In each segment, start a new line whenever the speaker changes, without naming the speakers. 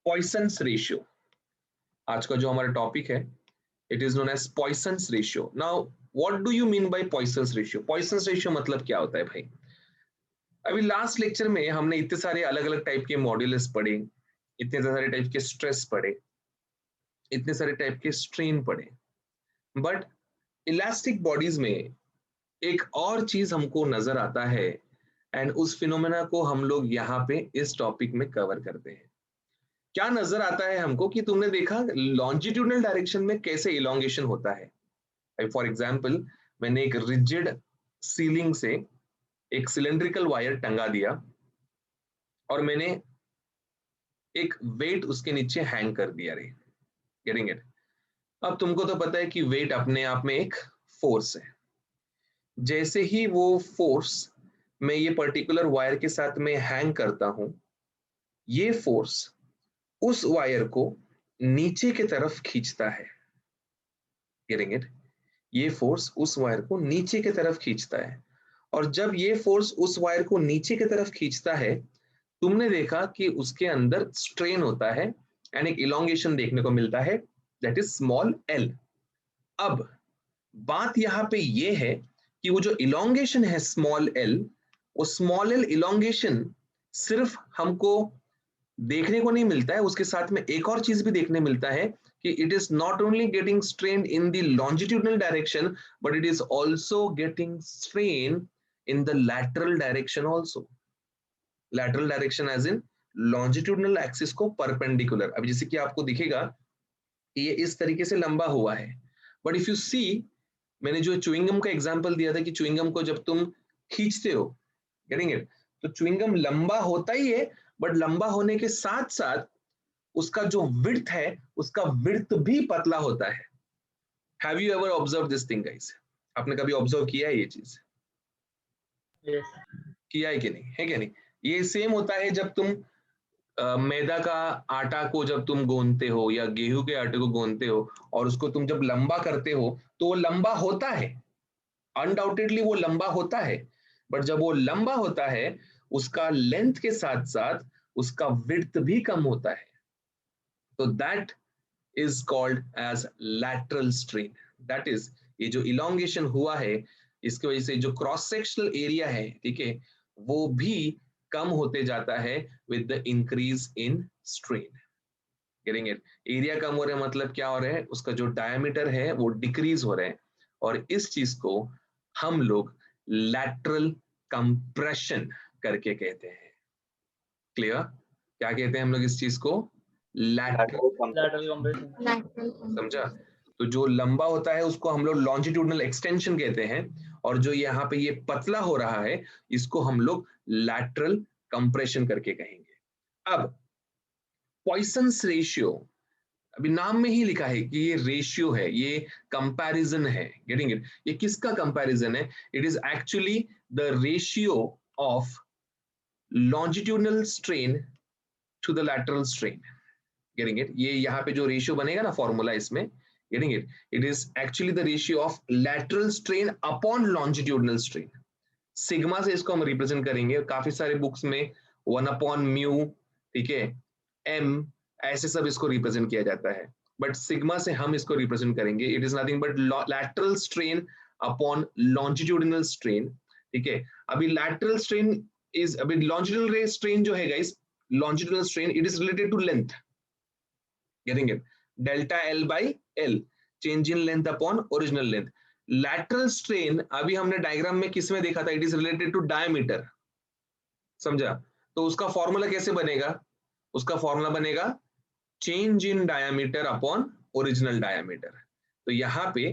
पॉइसन्स ratio आज का जो हमारा टॉपिक है, it is known as Poisson's ratio. Now what do you mean by Poisson's ratio? Poisson's ratio मतलब क्या होता है भाई? अभी लास्ट लेक्चर में हमने इतने सारे अलग अलग टाइप के मॉड्यूलस पढ़े, इतने सारे टाइप के स्ट्रेस पढ़े, इतने सारे टाइप के स्ट्रेन पढ़े, बट इलास्टिक बॉडीज में एक और चीज हमको नजर आता है एंड उस फिनोमेना को हम लोग यहाँ पे इस टॉपिक में कवर करते हैं। क्या नजर आता है हमको कि तुमने देखा लॉन्जिट्यूडनल डायरेक्शन में कैसे इलोंगेशन होता है। फॉर एग्जाम्पल, मैंने एक रिजिड सीलिंग से एक सिलेंड्रिकल वायर टंगा दिया और मैंने एक वेट उसके नीचे हैंग कर दिया रे, गेटिंग इट? अब तुमको तो पता है कि वेट अपने आप में एक फोर्स है। जैसे ही वो फोर्स मैं ये पर्टिकुलर वायर के साथ में हैंग करता हूं, ये फोर्स उस वायर को नीचे की तरफ खींचता है, गेटिंग इट? ये फोर्स उस वायर को नीचे की तरफ खींचता है, और जब ये फोर्स उस वायर को नीचे की तरफ खींचता है, तुमने देखा कि उसके अंदर स्ट्रेन होता है एंड एक इलोंगेशन देखने को मिलता है, दैट इज स्मॉल एल। अब बात यहाँ पे ये है कि वो जो इलोंगेशन है स्मॉल एल, वो स्मॉल एल इलोंगेशन सिर्फ हमको देखने को नहीं मिलता है, उसके साथ में एक और चीज भी देखने मिलता है कि it is not only getting strain in the longitudinal direction, but it is also getting strain in the lateral direction also. Lateral direction as in longitudinal axis को परपेंडिकुलर। अब जैसे कि आपको दिखेगा ये इस तरीके से लंबा हुआ है, बट इफ यू सी, मैंने जो च्युइंगम का एग्जांपल दिया था कि च्युइंगम को जब तुम खींचते हो, गेटिंग इट, तो च्युइंगम लंबा होता ही है, बट लंबा होने के साथ साथ उसका जो विड्थ है, उसका विड्थ भी पतला होता है। Have you ever observe this thing guys? आपने कभी ऑब्जर्व किया है ये चीज?
yes.
किया है कि नहीं? है कि नहीं? ये सेम होता है जब तुम मैदा का आटा को जब तुम गोंदते हो या गेहूं के आटे को गोंदते हो और उसको तुम जब लंबा करते हो तो वो लंबा होता है, अनडाउटेडली वो लंबा होता है, बट जब वो लंबा होता है उसका लेंथ के साथ साथ उसका विड्थ भी कम होता है। तो that is called as lateral strain. That is, ये जो इलोंगेशन हुआ है इसकी वजह से जो क्रॉस सेक्शनल एरिया है, ठीक है, वो भी कम होते जाता है with the increase in strain. Getting it? Area कम हो रहा है मतलब क्या हो रहा है, उसका जो डायमीटर है वो डिक्रीज हो रहा है, और इस चीज को हम लोग लैटरल कंप्रेशन करके कहते हैं। क्लियर? क्या कहते हैं हम लोग इस चीज को? लैटरल।
lateral compression.
समझा? तो जो लंबा होता है उसको हम लोग लॉन्जिट्यूडनल एक्सटेंशन कहते हैं, और जो यहाँ पे ये पतला हो रहा है इसको हम लोग लैटरल कंप्रेशन करके कहेंगे। अब पॉइसन्स रेशियो, अभी नाम में ही लिखा है कि ये रेशियो है, ये कंपैरिजन है, गेटिंग इट? ये किसका कंपैरिजन है? It is actually the ratio of longitudinal strain to the lateral strain, getting it? ये यहाँ पे जो रेशियो बनेगा ना फॉर्मूला इसमें, getting it, it is actually the ratio of lateral strain upon longitudinal strain. Sigma से इसको हम रिप्रेजेंट करेंगे, काफी सारे बुक्स में 1/म्यू, ठीक है, एम, ऐसे सब इसको रिप्रेजेंट किया जाता है, बट सिग्मा से हम इसको रिप्रेजेंट करेंगे। It is nothing but lateral strain upon longitudinal strain, ठीक है? अभी लैटरल स्ट्रेन इज, अभी लॉन्जिट्यूडिनल स्ट्रेन जो है guys, longitudinal strain it is related to length, getting it? Delta L by L, change in length upon original length. Lateral strain अभी हमने diagram में किस में देखा था? It is related to diameter, समझा? तो उसका फॉर्मूला कैसे बनेगा? उसका फॉर्मूला बनेगा change in diameter upon original diameter. तो यहाँ पे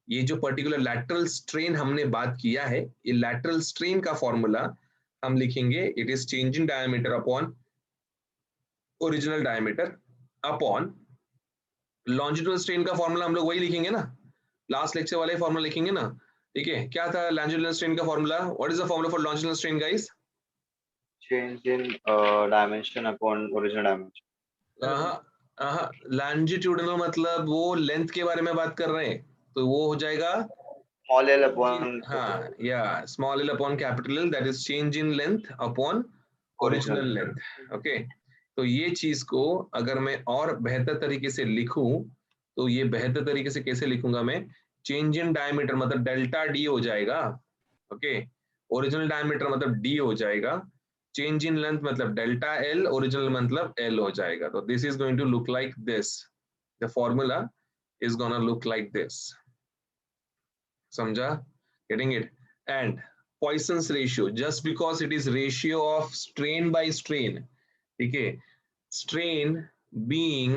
ये जो पर्टिकुलर लैटरल स्ट्रेन हमने बात किया है, ये लैटरल स्ट्रेन का फॉर्मूला हम लिखेंगे, it is change in diameter upon original diameter upon longitudinal strain का फॉर्मूला हम लोग वही लिखेंगे ना, लास्ट लेक्चर वाले फॉर्मूला लिखेंगे ना, ठीक है? क्या था लॉन्जिट्यूडनल स्ट्रेन का formula? What is the formula for longitudinal strain guys?
change in dimension upon original dimension.
Longitudinal मतलब वो लेंथ के बारे में बात कर रहे हैं, तो वो हो जाएगा
Small l upon
हाँ, या small L upon capital L, that is change in length upon original length. Okay, तो ये चीज को अगर मैं और बेहतर तरीके से लिखूं तो ये बेहतर तरीके से कैसे लिखूंगा मैं, चेंज इन डायमीटर मतलब डेल्टा डी हो जाएगा, ओके, ओरिजिनल डायमीटर मतलब डी हो जाएगा, चेंज इन लेंथ मतलब डेल्टा एल, ओरिजिनल मतलब एल हो जाएगा। तो this is going to look like this, the formula is gonna look like this, समझा, getting it? And Poisson's ratio, just because it is ratio of strain by strain, ठीक है, strain being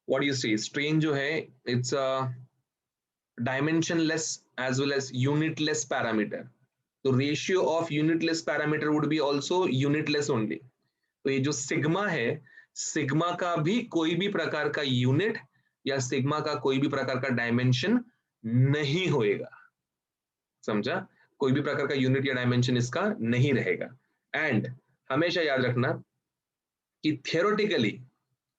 what do you say, strain जो है it's a dimensionless as well as unitless parameter, तो ratio of unitless parameter would be also unitless only। तो ये जो sigma है, sigma का भी कोई भी प्रकार का यूनिट या सिग्मा का कोई भी प्रकार का डायमेंशन नहीं होएगा, समझा, कोई भी प्रकार का यूनिट या डायमेंशन इसका नहीं रहेगा। एंड हमेशा याद रखना कि थियोरेटिकली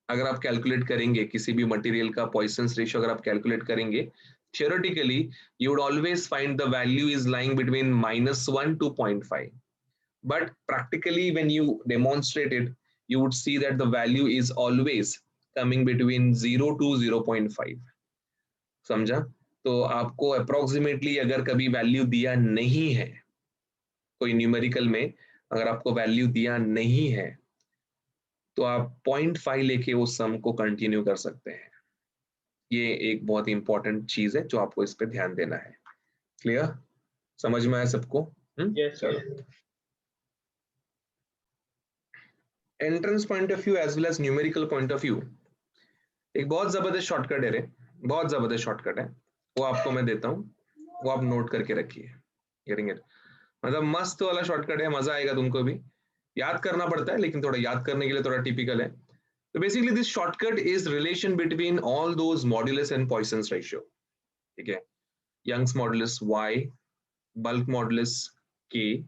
अगर आप कैलकुलेट करेंगे किसी भी मटेरियल का पॉइसन्स रेशियो अगर आप कैलकुलेट करेंगे, theoretically you would always find the value is lying between -1 to 0.5, but practically when you demonstrate it you would see that the value is always coming between 0 to 0.5, समझा। तो आपको approximately अगर कभी value दिया नहीं है, कोई न्यूमेरिकल में अगर आपको वैल्यू दिया नहीं है तो आप 0.5 लेके उस सम को कंटिन्यू कर सकते हैं। ये एक बहुत ही इंपॉर्टेंट चीज है जो आपको इस पे ध्यान देना है। क्लियर, समझ में आया सबको?
Yes,
चलो,
yes.
Entrance point of view as well as numerical point of view, एक बहुत जबरदस्त शॉर्टकट है रे, बहुत जबरदस्त शॉर्टकट है, वो आपको मैं देता हूँ, वो आप नोट करके रखिए। Getting it? मतलब मस्त वाला शॉर्टकट है, मजा आएगा तुमको भी, याद करना पड़ता है लेकिन थोड़ा याद करने के लिए थोड़ा टिपिकल है। तो basically this shortcut is relation between all those modulus and Poisson's ratio, ठीक है, Young's modulus y, bulk modulus k,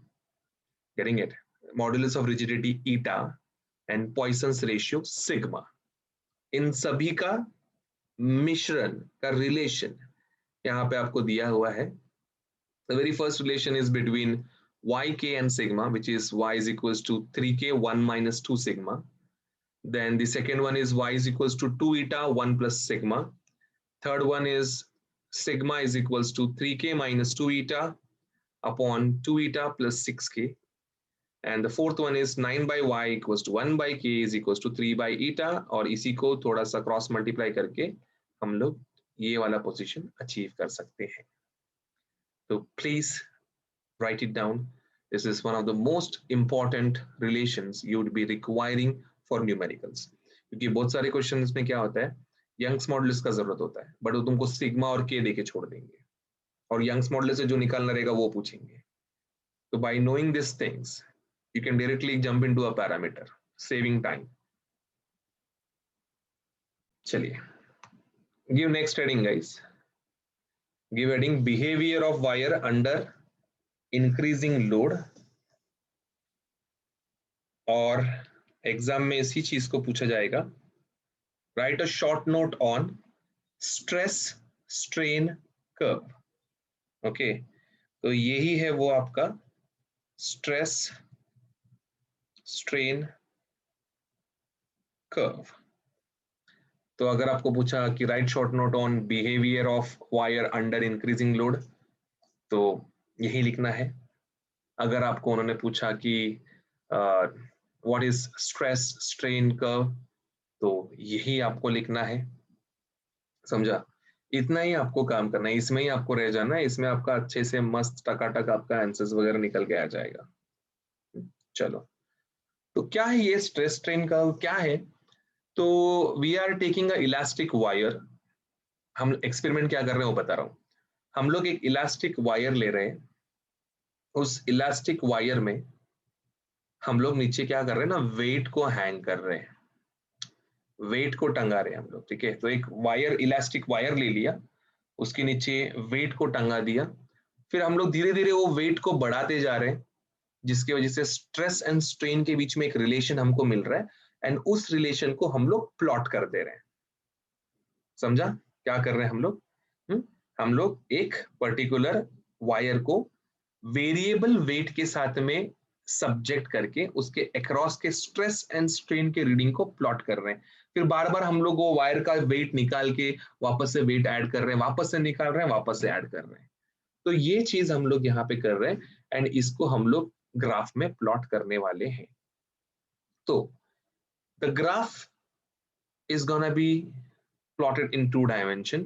getting it, modulus of rigidity eta and Poisson's ratio sigma, इन सभी का मिश्रण का रिलेशन यहाँ पे आपको दिया हुआ है। The very first relation is between yk and sigma, which is y is equals to 3k 1 minus 2 sigma. Then the second one is y is equals to 2 eta 1 plus sigma. Third one is sigma is equals to 3k minus 2 eta upon 2 eta plus 6k. And the fourth one is 9 by y equals to 1 by k is equals to 3 by eta, और इसी को थोड़ा सा cross multiply करके हम लोग ये वाला पोजीशन अचीव कर सकते हैं। तो please write it down. This is one of the most important relations you would be requiring for numericals, क्योंकि बहुत सारे क्वेश्चंस में क्या होता है, यंग्स मॉडुलस का जरूरत होता है बट वो तुमको सिग्मा और के देके छोड़ देंगे और यंग्स मॉडुलस से जो निकालना रहेगा वो पूछेंगे। तो by knowing these things you can directly jump into a parameter, saving time। चलिए, give next heading guys, give heading behavior of wire under increasing load, और एग्जाम में इसी चीज को पूछा जाएगा। Right a short note on stress strain curve. Okay, तो यही है वो आपका स्ट्रेस स्ट्रेन कर्व। तो अगर आपको पूछा कि right short note on behaviour of wire under increasing load, तो यही लिखना है। अगर आपको उन्होंने पूछा कि what is stress strain curve, तो यही आपको लिखना है, समझा। इतना ही आपको काम करना है, इसमें ही आपको रह जाना है, इसमें आपका अच्छे से मस्त टकाटक आपका आंसर्स वगैरह निकल के आ जाएगा। चलो, तो क्या है ये स्ट्रेस स्ट्रेन कर्व, क्या है? तो we are taking a elastic wire, हम एक्सपेरिमेंट क्या कर रहे हैं वो बता रहा हूँ। हम लोग एक इलास्टिक वायर ले रहे हैं, उस इलास्टिक वायर में हम लोग नीचे क्या कर रहे हैं ना, वेट को हैंग कर रहे हैं, वेट को टंगा रहे हैं हम लोग, ठीक है। तो एक वायर, इलास्टिक वायर ले लिया, उसके नीचे वेट को टंगा दिया, फिर हम लोग धीरे धीरे वो वेट को बढ़ाते जा रहे हैं, जिसकी वजह से स्ट्रेस एंड स्ट्रेन के बीच में एक रिलेशन हमको मिल रहा है, एंड उस रिलेशन को हम लोग प्लॉट कर दे रहे हैं। समझा क्या कर रहे हैं हम लोग? हम लोग एक पर्टिकुलर वायर को वेरिएबल वेट के साथ में सब्जेक्ट करके उसके अक्रॉस के स्ट्रेस एंड स्ट्रेन के रीडिंग को प्लॉट कर रहे हैं। फिर बार बार हम लोग वो वायर का वेट निकाल के वापस से वेट ऐड कर रहे हैं, वापस से निकाल रहे हैं, वापस से ऐड कर रहे हैं। तो ये चीज हम लोग यहाँ पे कर रहे हैं एंड इसको हम लोग ग्राफ में प्लॉट करने वाले हैं। तो the graph is gonna be plotted in 2 dimension.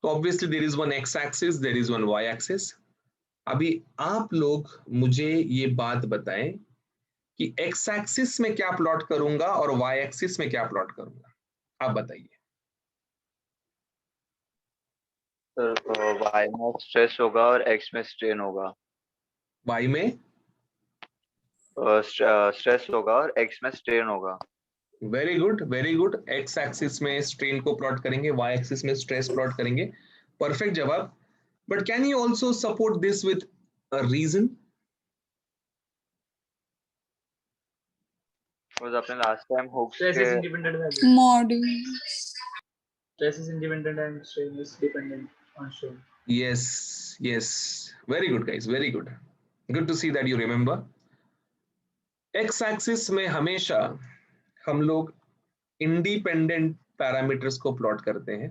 तो obviously there is one x axis, there is one y axis. अभी आप लोग मुझे ये बात बताएं कि x axis में क्या प्लॉट करूंगा और y axis में क्या प्लॉट करूंगा, आप बताइए।
y में स्ट्रेस होगा और x में स्ट्रेन होगा।
y में
स्ट्रेस होगा और x में स्ट्रेन होगा।
Very good, very good. x axis में स्ट्रेन को प्लॉट करेंगे, y एक्सिस में स्ट्रेस प्लॉट करेंगे। परफेक्ट जवाब। But can you also support this with a reason?
आपने लास्ट टाइम हुक्स
Stress
के
is independent value.
Module.
Stress is independent and strain is dependent on strain.
Yes, yes. Very good, guys. Very good. Good to see that you remember. X axis में हमेशा हम लोग independent parameters को plot करते हैं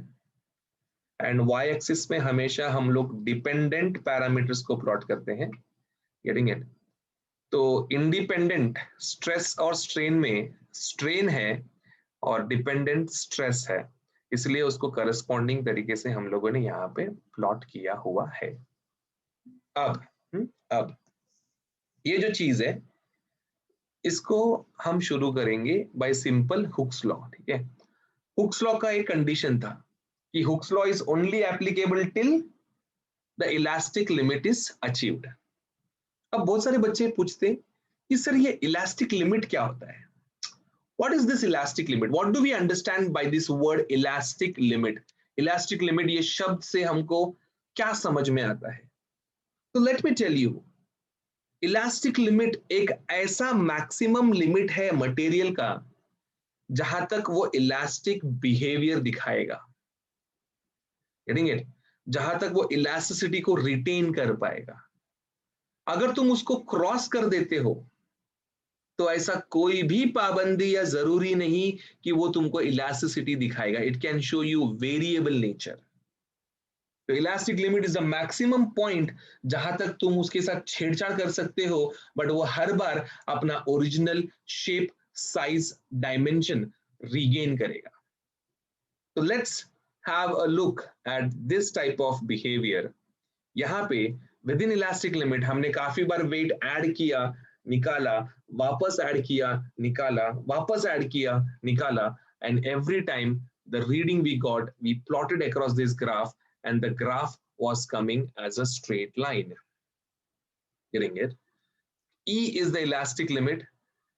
and y axis में हमेशा हम लोग डिपेंडेंट पैरामीटर्स को प्लॉट करते हैं। Getting it? तो इंडिपेंडेंट स्ट्रेस और स्ट्रेन में स्ट्रेन है और डिपेंडेंट स्ट्रेस है, इसलिए उसको करस्पॉन्डिंग तरीके से हम लोगों ने यहाँ पे प्लॉट किया हुआ है। अब ये जो चीज है इसको हम शुरू करेंगे बाय सिंपल हुक्स लॉ। ठीक है, हुक्स लॉ का एक कंडीशन था कि Hooke's law is only applicable till the elastic limit is achieved. अब बहुत सारे बच्चे पूछते कि सर ये इलास्टिक लिमिट क्या होता है? What is this elastic limit? What do we understand by this word elastic limit? Elastic limit ये शब्द से हमको क्या समझ में आता है? तो let me tell you, elastic limit एक ऐसा मैक्सिमम लिमिट है मटेरियल का जहां तक वो इलास्टिक बिहेवियर दिखाएगा। Getting it? जहां तक वो इलास्टिसिटी को रिटेन कर पाएगा। अगर तुम उसको क्रॉस कर देते हो तो ऐसा कोई भी पाबंदी या जरूरी नहीं कि वो तुमको इलास्टिसिटी दिखाएगा। It can show you variable nature. तो elastic limit is the maximum point जहां तक तुम उसके साथ छेड़छाड़ कर सकते हो, बट वो हर बार अपना original shape, size, dimension regain करेगा। तो let's have a look at this type of behaviour. यहाँ पे विद इन इलास्टिक लिमिट हमने काफी बार वेट ऐड किया, निकाला, वापस ऐड किया, निकाला, वापस ऐड किया, निकाला, and every time the reading we got, we plotted across this graph and the graph was coming as a straight line. Getting it? E is the elastic limit.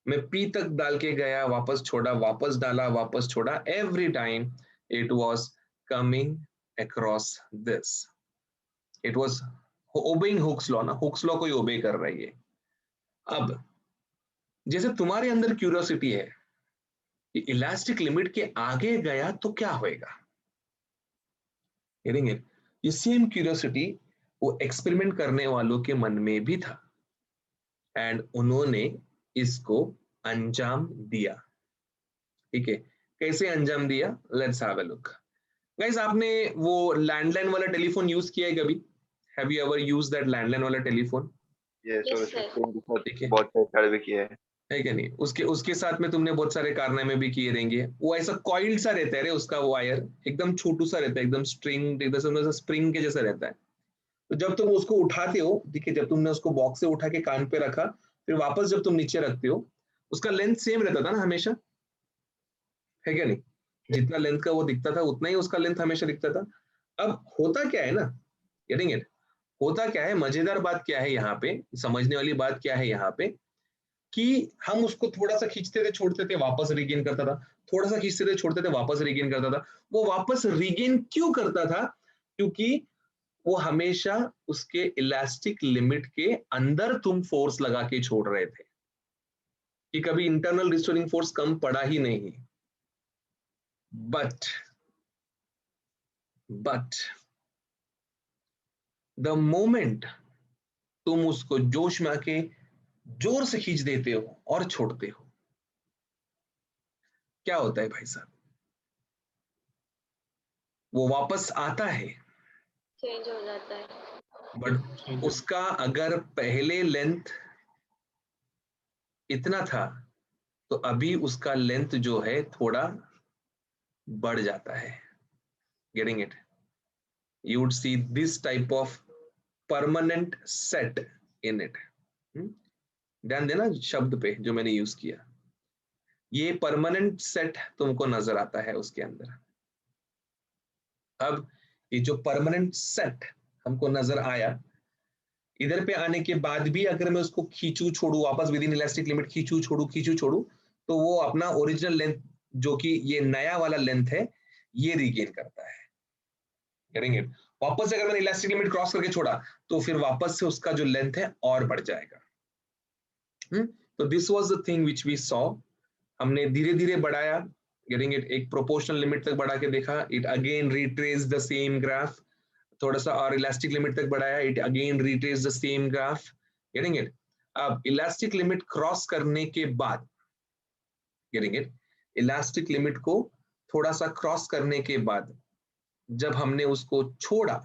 मैं P तक डाल के गया, वापस छोड़ा, वापस डाला, वापस छोड़ा, every time it was coming across this. It was obeying Hooke's law ना, Hooke's law कोई obey कर रही है। अब जैसे तुम्हारे अंदर क्यूरियोसिटी है कि इलास्टिक लिमिट के आगे गया तो क्या होएगा, ये सेम क्यूरियोसिटी वो एक्सपेरिमेंट करने वालों के मन में भी था एंड उन्होंने इसको अंजाम दिया। ठीक है, कैसे अंजाम दिया? Let's have a look. Guys, आपने वो लैंडलाइन वाला टेलीफोन यूज किया है कभी? Have you ever use that landline वाला टेलीफोन?
यस सर,
ठीक है,
बहुत सारे भी किए हैं।
है कि नहीं? उसके साथ में तुमने बहुत सारे कारनामे भी किए रहेंगे। वो ऐसा कॉइल्ड सा रहता है रे, उसका वायर एकदम छोटू सा रहता है, एकदम स्ट्रिंग, एकदम स्प्रिंग के जैसा रहता है। तो जब तुम उसको उठाते हो, देखिए जब तुमने उसको बॉक्स से उठा के कान पे रखा, फिर वापस जब तुम नीचे रखते हो, उसका लेंथ सेम रहता था ना हमेशा, है क्या नहीं? जितना लेंथ का वो दिखता था उतना ही उसका लेंथ हमेशा दिखता था। अब होता क्या है ना, गेटिंग इट? होता क्या है, मजेदार बात क्या है यहाँ पे, समझने वाली बात क्या है यहाँ पे, कि हम उसको थोड़ा सा खींचते थे, छोड़ते थे, वापस रिगेन करता था, थोड़ा सा खींचते थे, छोड़ते थे, वापस रिगेन करता था। वो वापस रिगेन क्यों करता था? क्योंकि वो हमेशा उसके इलास्टिक लिमिट के अंदर तुम फोर्स लगा के छोड़ रहे थे, कि कभी इंटरनल रिस्टोरिंग फोर्स कम पड़ा ही नहीं। बट द मोमेंट तुम उसको जोश में आके जोर से खींच देते हो और छोड़ते हो, क्या होता है भाई साहब? वो वापस आता है,
चेंज हो जाता है।
बट उसका अगर पहले लेंथ इतना था तो अभी उसका लेंथ जो है थोड़ा बढ़ जाता है। Getting it? You would see this type of permanent set in it. ध्यान देना शब्द पे जो मैंने यूज किया, ये परमानेंट सेट तुमको नजर आता है उसके अंदर। अब ये जो परमानेंट सेट हमको नजर आया, इधर पे आने के बाद भी अगर मैं उसको खींचू छोड़ू वापस विद इन इलास्टिक लिमिट, खींचू छोड़ू, तो वो अपना ओरिजिनल लेंथ जो कि ये नया वाला लेंथ है ये रिगेन करता है। Getting it? वापस से अगर मैंने इलास्टिक लिमिट क्रॉस करके छोड़ा तो फिर वापस से उसका जो लेंथ है और बढ़ जाएगा। तो this was the thing which we saw. हमने धीरे धीरे बढ़ाया, गेटिंग इट, एक प्रोपोर्शनल लिमिट तक बढ़ा के देखा, it again retrace the same graph. थोड़ा सा और इलास्टिक लिमिट तक बढ़ाया, it again retrace the same graph. Getting it? अब इलास्टिक लिमिट क्रॉस करने के बाद, गेटिंग इट, इलास्टिक लिमिट को थोड़ा सा क्रॉस करने के बाद जब हमने उसको छोड़ा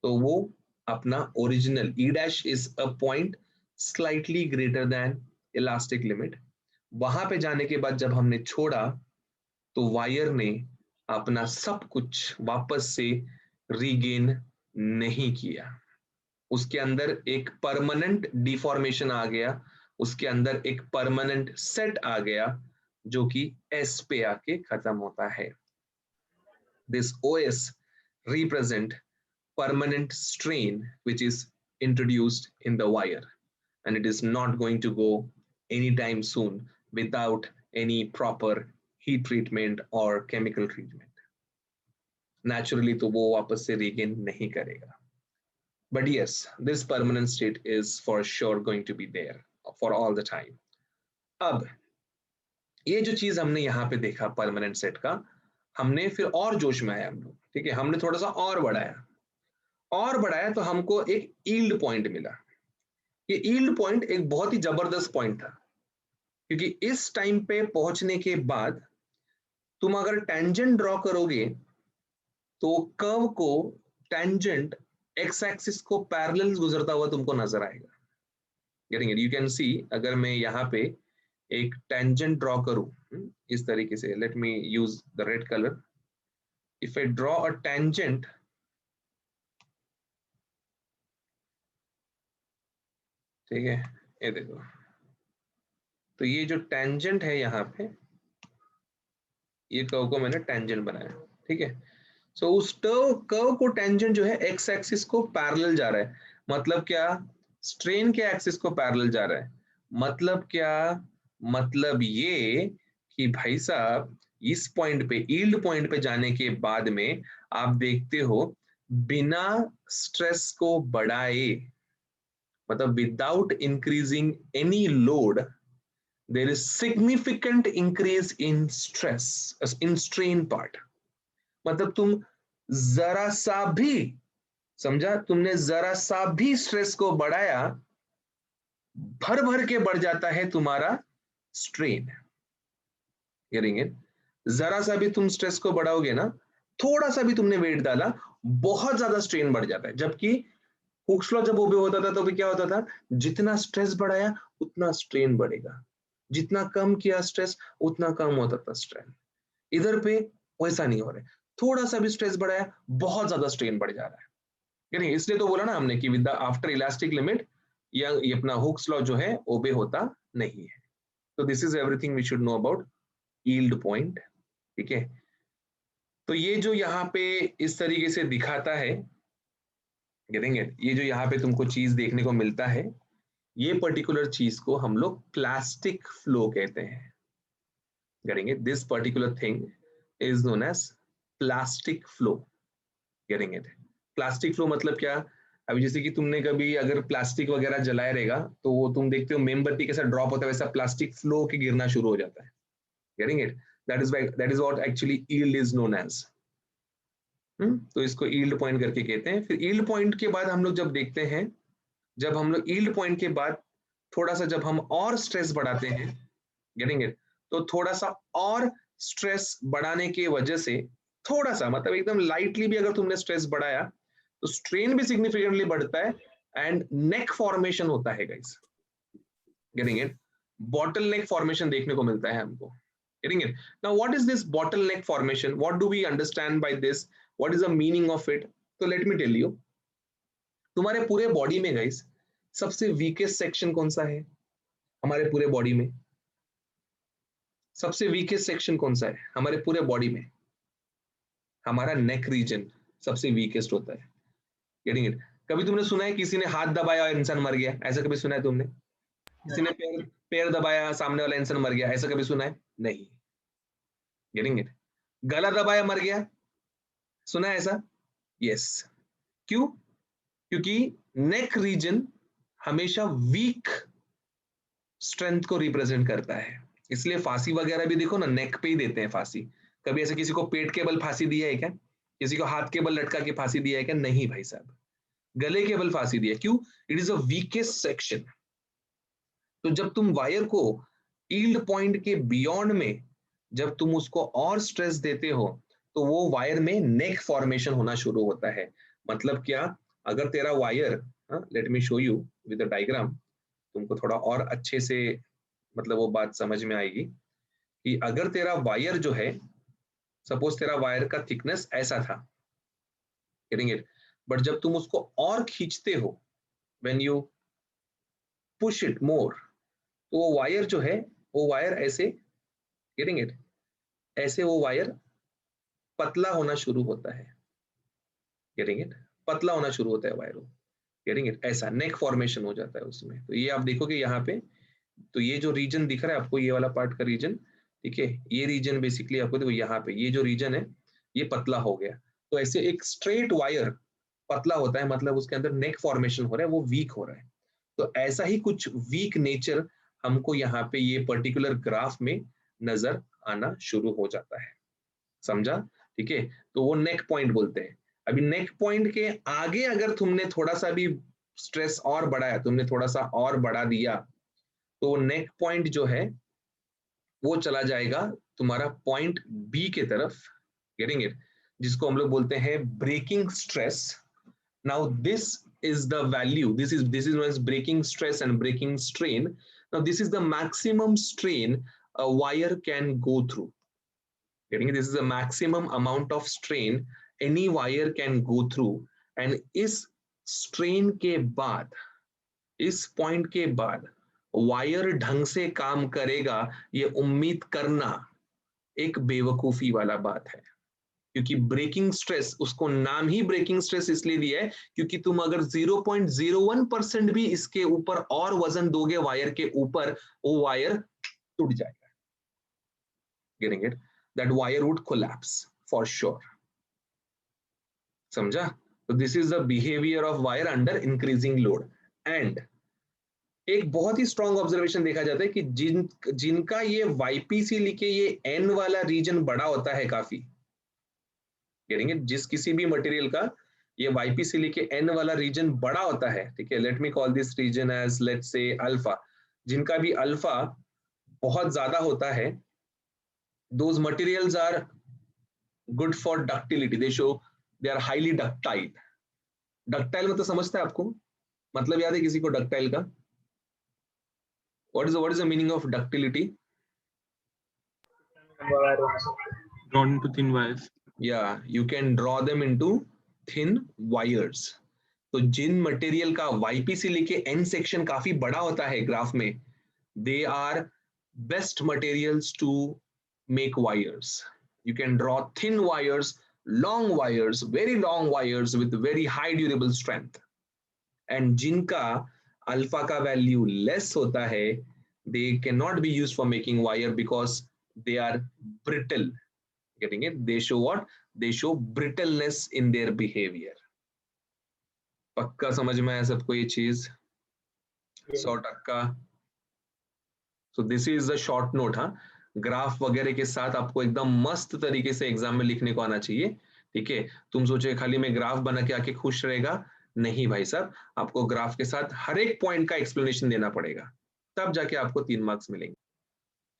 तो वो अपना original E dash is a point slightly greater than elastic limit, वहां पे जाने के बाद जब हमने छोड़ा तो वायर ने अपना सब कुछ वापस से रीगेन नहीं किया। उसके अंदर एक परमानेंट डिफॉर्मेशन आ गया, उसके अंदर एक परमानेंट सेट आ गया जो कि एस पे आके खत्म होता है। This OS represent permanent strain which is introduced in the wire, and it is not going to go anytime soon without any proper heat treatment or chemical treatment. Naturally तो वो वापस से regain नहीं करेगा, but yes, this permanent state is for sure going to be there for all the time. अब ये जो चीज हमने यहाँ पे देखा परमानेंट सेट का, हमने फिर और जोश में आया हम लोग, ठीक है, हमने थोड़ा सा और बढ़ाया तो हमको एक यील्ड पॉइंट मिला। ये यील्ड पॉइंट एक बहुत ही जबरदस्त पॉइंट था, क्योंकि इस टाइम पे पहुंचने के बाद तुम अगर टेंजेंट ड्रॉ करोगे तो कर्व को टेंजेंट एक्स एक्सिस को पैरेलल गुजरता हुआ तुमको नजर आएगा। Getting it? You can see, अगर मैं यहाँ पे एक टेंजेंट ड्रॉ करूं इस तरीके से, let me use the red colour, if I draw a tangent, ठीक है, ये देखो, तो ये जो टेंजेंट है यहाँ पे, ये कर्व को मैंने टेंजेंट बनाया, ठीक है। सो उस कर्व को टेंजेंट जो है एक्स एक्सिस को पैरेलल जा रहा है, मतलब क्या? स्ट्रेन के एक्सिस को पैरेलल जा रहा है। मतलब क्या? मतलब ये कि भाई साहब इस पॉइंट पे, यील्ड पॉइंट पे जाने के बाद में आप देखते हो बिना स्ट्रेस को बढ़ाए, मतलब without increasing any load, there is significant increase in stress, in strain part. मतलब तुम जरा सा भी, समझा, तुमने जरा सा भी स्ट्रेस को बढ़ाया, भर भर के बढ़ जाता है तुम्हारा स्ट्रेन। Getting it? जरा सा भी तुम स्ट्रेस को बढ़ाओगे ना, थोड़ा सा भी तुमने वेट डाला, बहुत ज्यादा स्ट्रेन बढ़ जाता है। जबकि हुक्स लॉ जब ओबे होता था तो भी क्या होता था? जितना स्ट्रेस बढ़ाया उतना स्ट्रेन बढ़ेगा, जितना कम किया स्ट्रेस उतना कम होता था स्ट्रेन। इधर पे वैसा नहीं हो रहा है, थोड़ा सा भी स्ट्रेस बढ़ाया बहुत ज्यादा स्ट्रेन बढ़ जा रहा है। यानी इसलिए तो बोला ना हमने कि with the after elastic limit ये अपना हुक्स लॉ जो है ओबे होता नहीं है। तो this is everything we should know about yield point, ठीक है। तो ये जो यहाँ पे इस तरीके से दिखाता है, गेटिंग इट, ये जो यहाँ पे तुमको चीज देखने को मिलता है, ये पर्टिकुलर चीज को हम लोग प्लास्टिक फ्लो कहते हैं। Getting it? This particular thing is known as plastic flow. Getting it? Plastic flow मतलब क्या? अभी जैसे कि तुमने कभी अगर प्लास्टिक वगैरह जलाया रहेगा तो वो तुम देखते हो मेमबत्ती कैसा ड्रॉप होता है, वैसा प्लास्टिक फ्लो के गिरना शुरू हो जाता है। Getting it? That is what actually yield is known as. तो इसको यील्ड पॉइंट करके कहते हैं। फिर यील्ड पॉइंट के बाद हम लोग जब देखते हैं, जब हम लोग यील्ड पॉइंट के बाद थोड़ा सा जब हम और स्ट्रेस बढ़ाते हैं, गेटिंग इट, तो थोड़ा सा और स्ट्रेस बढ़ाने की वजह से थोड़ा सा मतलब एकदम लाइटली भी अगर तुमने स्ट्रेस बढ़ाया तो स्ट्रेन भी सिग्निफिकेंटली बढ़ता है एंड नेक फॉर्मेशन होता है guys, getting it, bottle neck formation देखने को मिलता है हमको, getting it. Now what is this bottleneck formation? What do we understand by this? What is the meaning of it? So let me tell you, तुम्हारे पूरे body में guys सबसे weakest section कौन सा है? हमारे पूरे बॉडी में सबसे वीकेस्ट सेक्शन कौन सा है? हमारे पूरे बॉडी में हमारा नेक रीजन सबसे वीकेस्ट होता है, गेटिंग इट. कभी तुमने सुना है किसी ने हाथ दबाया और इंसान मर गया? ऐसा कभी सुना है तुमने? किसी ने पैर दबाया, सामने वाला इंसान मर गया, ऐसा कभी सुना है? नहीं, गेटिंग इट. गला दबाया मर गया, सुना है ऐसा? यस. क्यों? क्योंकि नेक रीजन हमेशा वीक स्ट्रेंथ को रिप्रेजेंट करता है, इसलिए फांसी वगैरह भी देखो ना नेक पे ही देते हैं फांसी. कभी ऐसे किसी को पेट के बल फांसी दिया है क्या? किसी को हाथ के बल लटका के फांसी दिया है क्या? नहीं भाई साहब, गले के बल फांसी दिया. क्यों? It is a weakest section. तो जब तुम वायर को ईल्ड पॉइंट के बियॉन्ड में जब तुम उसको और स्ट्रेस देते हो तो वो वायर में नेक फॉर्मेशन होना शुरू होता है. मतलब क्या? अगर तेरा wire, let me show you with the diagram, तुमको थोड़ा और अच्छे से मतलब वो बात समझ में आएगी कि अगर तेरा वायर जो है, सपोज तेरा वायर का थिकनेस ऐसा था, गेटिंग इट, बट जब तुम उसको और खींचते हो, when you push it more, तो वो वायर जो है वो वायर ऐसे, गेटिंग इट, ऐसे वो वायर पतला होना शुरू होता है, गेटिंग इट, पतला होना शुरू होता है वायर, गेटिंग इट, ऐसा नेक फॉर्मेशन हो जाता है उसमें. तो ये आप देखोगे यहाँ पे, तो ये जो रीजन दिख रहा है आपको, ये वाला पार्ट का रीजन, ठीक है, ये रीजन बेसिकली आपको देखो यहाँ पे ये जो रीजन है ये पतला हो गया. तो ऐसे एक स्ट्रेट वायर पतला होता है, मतलब उसके अंदर नेक फॉर्मेशन हो रहा है, वो वीक हो रहा है. तो ऐसा ही कुछ वीक नेचर हमको यहाँ पे ये पर्टिकुलर ग्राफ में नजर आना शुरू हो जाता है. समझा? ठीक है, तो वो नेक पॉइंट बोलते हैं. अभी नेक पॉइंट के आगे अगर तुमने थोड़ा सा भी स्ट्रेस और बढ़ाया, तुमने थोड़ा सा और बढ़ा दिया, तो नेक पॉइंट जो है वो चला जाएगा तुम्हारा पॉइंट बी के तरफ, गेटिंग इट, जिसको हम लोग बोलते हैं breaking stress. Now this is the value, this is known as breaking stress and breaking strain. Now this is the maximum strain a wire can go through, getting it? This is the maximum amount of strain any wire can go through. and इस strain के बाद, इस point के बाद wire ढंग से काम करेगा ये उम्मीद करना एक बेवकूफी वाला बात है. क्योंकि ब्रेकिंग स्ट्रेस, उसको नाम ही ब्रेकिंग स्ट्रेस इसलिए दिया है क्योंकि तुम अगर 0.01% भी इसके ऊपर और वजन दोगे वायर के ऊपर, वो वायर टूट जाएगा, getting it, that wire would collapse for sure. समझा? तो this is the behaviour of wire under increasing load. And एक बहुत ही स्ट्रॉन्ग ऑब्जर्वेशन देखा जाता है कि जिनका ये वाईपीसी लिखे ये एन वाला रीजन बड़ा होता है काफी, गेटिंग इट, जिस किसी भी मटेरियल का ये वाईपीसी लिखे एन वाला रीजन बड़ा होता है, ठीक है, let me call this region as let's say alpha, जिनका भी अल्फा बहुत ज्यादा होता है, those materials are good for ductility, they show they are highly ductile. Ductile मतलब समझता है आपको, मतलब याद है किसी को डक्टाइल का? what is the meaning of ductility?
Drawn into thin wires.
Yeah, you can draw them into thin wires. तो जिन मटेरियल का वाईपीसी लिखे एन सेक्शन काफी बड़ा होता है ग्राफ में, they are best materials to make wires. You can draw thin wires, long wires, very long wires with very high durable strength. And जिनका alpha का वैल्यू लेस होता है, they cannot be used for making wire because they are brittle, getting it? They show what? They show brittleness in their behavior. पक्का समझ में आया सबको ये चीज? 100%. So this is the short note, हाँ, ग्राफ वगैरह के साथ आपको एकदम मस्त तरीके से एग्जाम में लिखने को आना चाहिए, ठीक है? तुम सोचे खाली मैं ग्राफ बना के आके खुश रहेगा, नहीं भाई साहब, आपको ग्राफ के साथ हर एक पॉइंट का एक्सप्लेनेशन देना पड़ेगा. तब जाके आपको 3 मार्क्स मिलेंगे।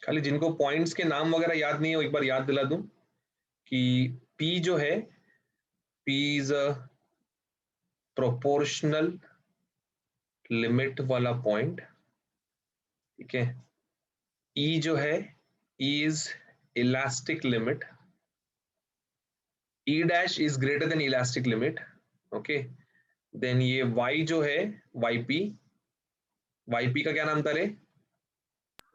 खाली जिनको पॉइंट्स के नाम वगैरह याद नहीं है, एक बार याद दिला दूं कि P जो है, P is a proportional limit वाला पॉइंट, ठीक है। E जो है, E is elastic limit, E dash is greater than elastic limit, okay. Then ये Y जो है, YP, YP का क्या नाम था रे?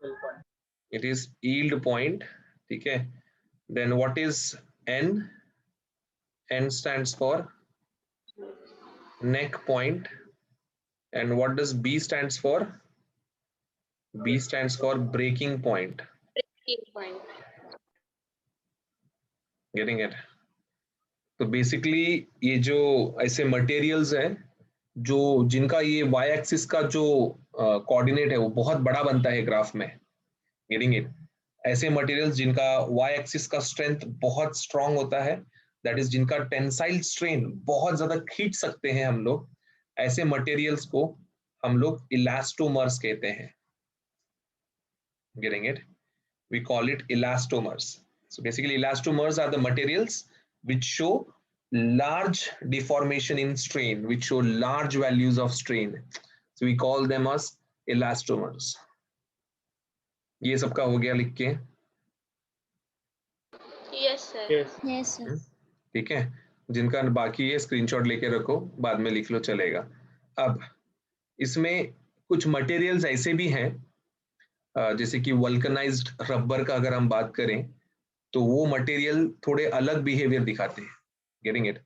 Well point.
It is yield point, ठीक है। Then what is N? N stands for neck point. And what does B stands for? B stands for breaking point.
breaking point.
Getting it? तो basically ये जो ऐसे materials हैं जो जिनका ये y एक्सिस का जो कोऑर्डिनेट है वो बहुत बड़ा बनता है ग्राफ में। Getting it? ऐसे मटेरियल्स जिनका y एक्सिस का स्ट्रेंथ बहुत स्ट्रांग होता है, दैट इज जिनका टेंसाइल स्ट्रेन बहुत ज्यादा खींच सकते हैं हम लोग, ऐसे मटेरियल्स को हम लोग इलास्टोमर्स कहते हैं। Getting it? We call it elastomers. So basically elastomers are the materials which show large deformation in strain, which show large values of strain. So we call them as elastomers. ये सबका हो गया लिख के?
Yes, sir.
Yes.
Yes, sir.
ठीक है, जिनका बाकी है स्क्रीनशॉट लेके रखो, बाद में लिख लो चलेगा। अब इसमें कुछ मटेरियल्स ऐसे भी हैं जैसे कि वल्कनाइज्ड रबर का अगर हम बात करें तो वो मटेरियल थोड़े अलग बिहेवियर दिखाते हैं। Getting it?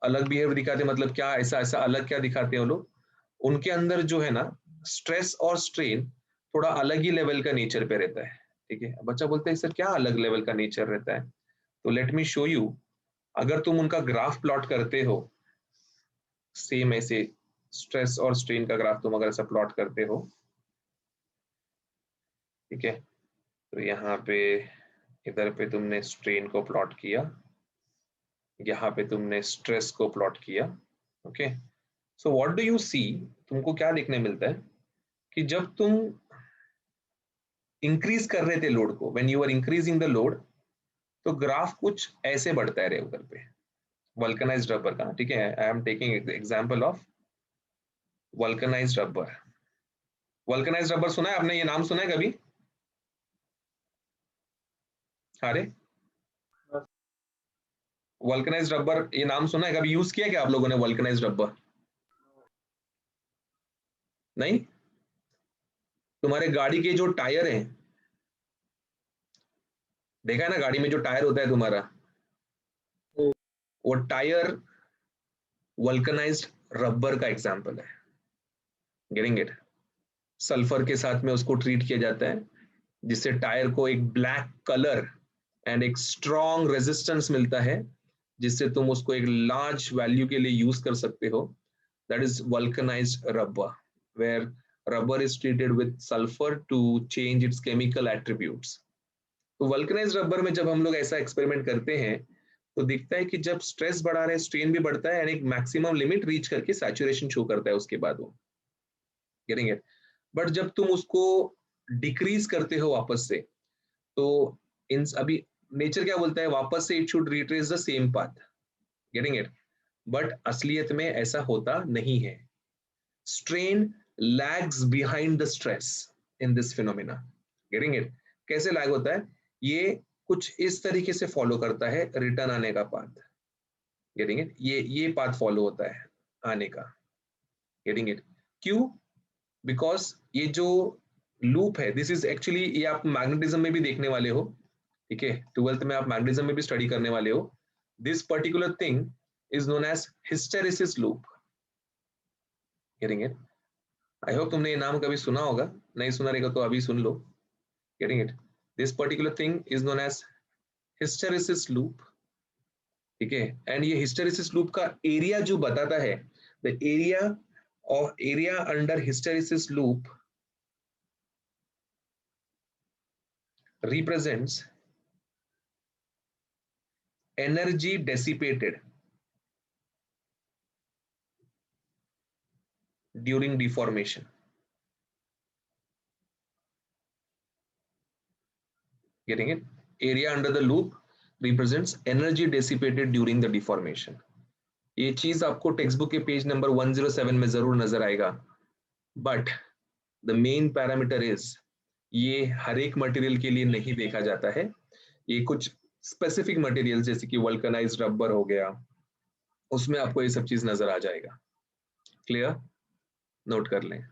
अलग बिहेवियर दिखाते मतलब क्या, ऐसा ऐसा अलग क्या दिखाते हैं वो लोग? उनके अंदर जो है ना स्ट्रेस और स्ट्रेन थोड़ा अलग ही लेवल का नेचर पे रहता है, ठीक है। बच्चा बोलता है सर क्या अलग लेवल का नेचर रहता है? तो लेट मी शो यू। अगर तुम उनका ग्राफ प्लॉट करते हो, सेम ऐसे स्ट्रेस और स्ट्रेन का ग्राफ तुम अगर ऐसा प्लॉट करते हो, ठीक है, तो यहाँ पे इधर पे तुमने स्ट्रेन को प्लॉट किया, यहाँ पे तुमने स्ट्रेस को प्लॉट किया, okay. So what do you see? तुमको क्या देखने मिलता है कि जब तुम इंक्रीज कर रहे थे लोड को, when you are increasing the load, तो ग्राफ कुछ ऐसे बढ़ता है रे उधर पे वल्कनाइज्ड रबर का, ठीक है। I am taking example of vulcanised rubber. Vulcanised rubber सुना है आपने? ये नाम सुना है कभी? अरे वल्कनाइज्ड रबर ये नाम सुना है कभी? यूज किया क्या आप लोगों ने वल्कनाइज्ड रबर? नहीं? तुम्हारे गाड़ी के जो टायर हैं, देखा है ना गाड़ी में जो टायर होता है तुम्हारा, वो टायर वल्कनाइज्ड रबर का एग्जांपल है। Getting it? सल्फर के साथ में उसको ट्रीट किया जाता है जिससे टायर को एक ब्लैक कलर एंड एक स्ट्रॉन्ग रेजिस्टेंस मिलता है, जिससे तुम उसको एक लार्ज वैल्यू के लिए यूज कर सकते हो। That is vulcanised rubber, where rubber is treated with sulphur to change its chemical attributes. तो वल्कनाइज्ड रबर में जब हम लोग ऐसा एक्सपेरिमेंट करते हैं तो दिखता है कि जब स्ट्रेस बढ़ा रहा है स्ट्रेन भी बढ़ता है एंड एक मैक्सिमम लिमिट रीच करके सैचुरेशन शो करता है उसके बाद वो। Getting it? बट जब तुम उसको डिक्रीज करते हो वापस से, तो इन अभी नेचर क्या बोलता है? वापस से it should retrace the same path. Getting it? But असलियत में ऐसा होता नहीं है। Strain lags behind the stress in this phenomena. Getting it? कैसे लैग होता है? ये कुछ इस तरीके से फॉलो करता है रिटर्न आने का पाथ। Getting it? ये पाथ फॉलो होता है आने का। Getting it? क्यों? बिकॉज ये जो लूप है, दिस इज एक्चुअली, ये आप मैग्नेटिज्म में भी देखने वाले हो, ठीक है। 12th में आप मैग्नेटिज्म में भी स्टडी करने वाले हो। This particular thing is known as hysteresis loop. Getting it? I hope तुमने ये नाम कभी सुना होगा, नहीं सुना रहेगा तो अभी सुन लो। Getting it? This particular thing is known as hysteresis loop, ठीक है। एंड ये हिस्टेरिसिस लूप का एरिया जो बताता है, the area under hysteresis loop represents energy dissipated during deformation. Getting it? Area under the loop represents energy dissipated during the deformation. ये चीज आपको टेक्स्ट बुक के पेज नंबर 107 में जरूर नजर आएगा, but the main parameter is ये हर एक मटेरियल के लिए नहीं देखा जाता है, ये कुछ स्पेसिफिक मटेरियल जैसे कि वल्कनाइज्ड रबर हो गया, उसमें आपको ये सब चीज नजर आ जाएगा. क्लियर? नोट कर लें.